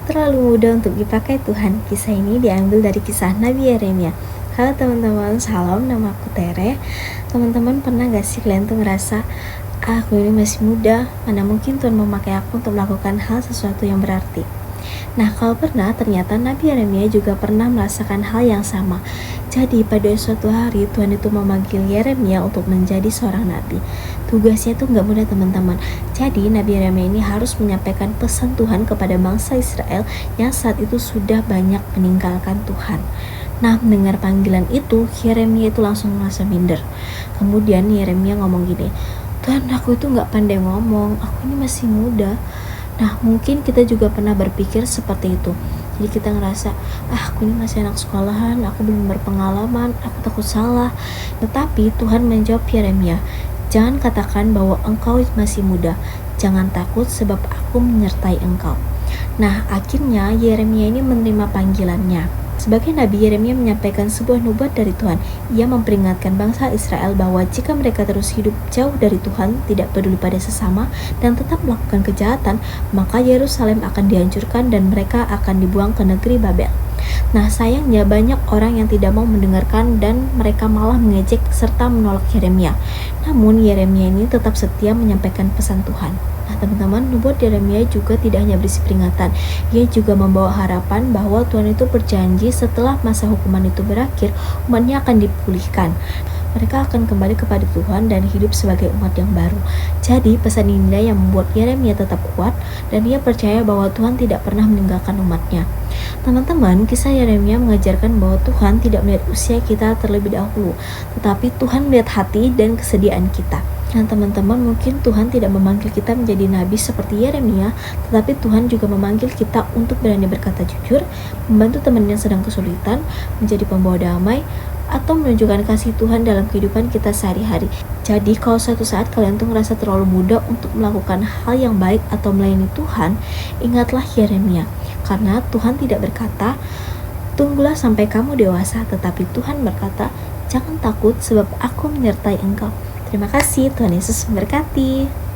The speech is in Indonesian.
terlalu mudah untuk dipakai Tuhan. Kisah ini diambil dari kisah Nabi Yeremia. Halo teman-teman, salam, nama aku Tere. Teman-teman pernah gak sih kalian tuh ngerasa, aku ini masih muda, mana mungkin Tuhan memakai aku untuk melakukan hal sesuatu yang berarti. Nah, kalau pernah, ternyata Nabi Yeremia juga pernah merasakan hal yang sama. Jadi pada suatu hari Tuhan itu memanggil Yeremia untuk menjadi seorang nabi. Tugasnya itu gak mudah teman-teman. Jadi Nabi Yeremia ini harus menyampaikan pesan Tuhan kepada bangsa Israel yang saat itu sudah banyak meninggalkan Tuhan. Nah, mendengar panggilan itu, Yeremia itu langsung merasa minder. Kemudian Yeremia ngomong gini, Tuhan, aku itu gak pandai ngomong, aku ini masih muda. Nah, mungkin kita juga pernah berpikir seperti itu. Jadi kita ngerasa, aku ini masih anak sekolahan, aku belum berpengalaman, aku takut salah. Tetapi Tuhan menjawab Yeremia, jangan katakan bahwa engkau masih muda. Jangan takut sebab aku menyertai engkau. Nah, akhirnya Yeremia ini menerima panggilannya. Sebagai Nabi, Yeremia menyampaikan sebuah nubuat dari Tuhan. Ia memperingatkan bangsa Israel bahwa jika mereka terus hidup jauh dari Tuhan, tidak peduli pada sesama, dan tetap melakukan kejahatan, maka Yerusalem akan dihancurkan dan mereka akan dibuang ke negeri Babel. Nah, sayangnya banyak orang yang tidak mau mendengarkan dan mereka malah mengejek serta menolak Yeremia. Namun Yeremia ini tetap setia menyampaikan pesan Tuhan. Nah teman-teman, nubuat Yeremia juga tidak hanya berisi peringatan, ia juga membawa harapan bahwa Tuhan itu berjanji setelah masa hukuman itu berakhir, umatnya akan dipulihkan. Mereka akan kembali kepada Tuhan dan hidup sebagai umat yang baru. Jadi pesan inilah yang membuat Yeremia tetap kuat dan ia percaya bahwa Tuhan tidak pernah meninggalkan umatnya. Teman-teman, kisah Yeremia mengajarkan bahwa Tuhan tidak melihat usia kita terlebih dahulu, tetapi Tuhan melihat hati dan kesediaan kita. Nah teman-teman, mungkin Tuhan tidak memanggil kita menjadi nabi seperti Yeremia, tetapi Tuhan juga memanggil kita untuk berani berkata jujur, membantu teman yang sedang kesulitan, menjadi pembawa damai, atau menunjukkan kasih Tuhan dalam kehidupan kita sehari-hari. Jadi kalau suatu saat kalian tuh ngerasa terlalu muda untuk melakukan hal yang baik atau melayani Tuhan, ingatlah Yeremia, karena Tuhan tidak berkata, tunggulah sampai kamu dewasa, tetapi Tuhan berkata, jangan takut sebab aku menyertai engkau. Terima kasih, Tuhan Yesus memberkati.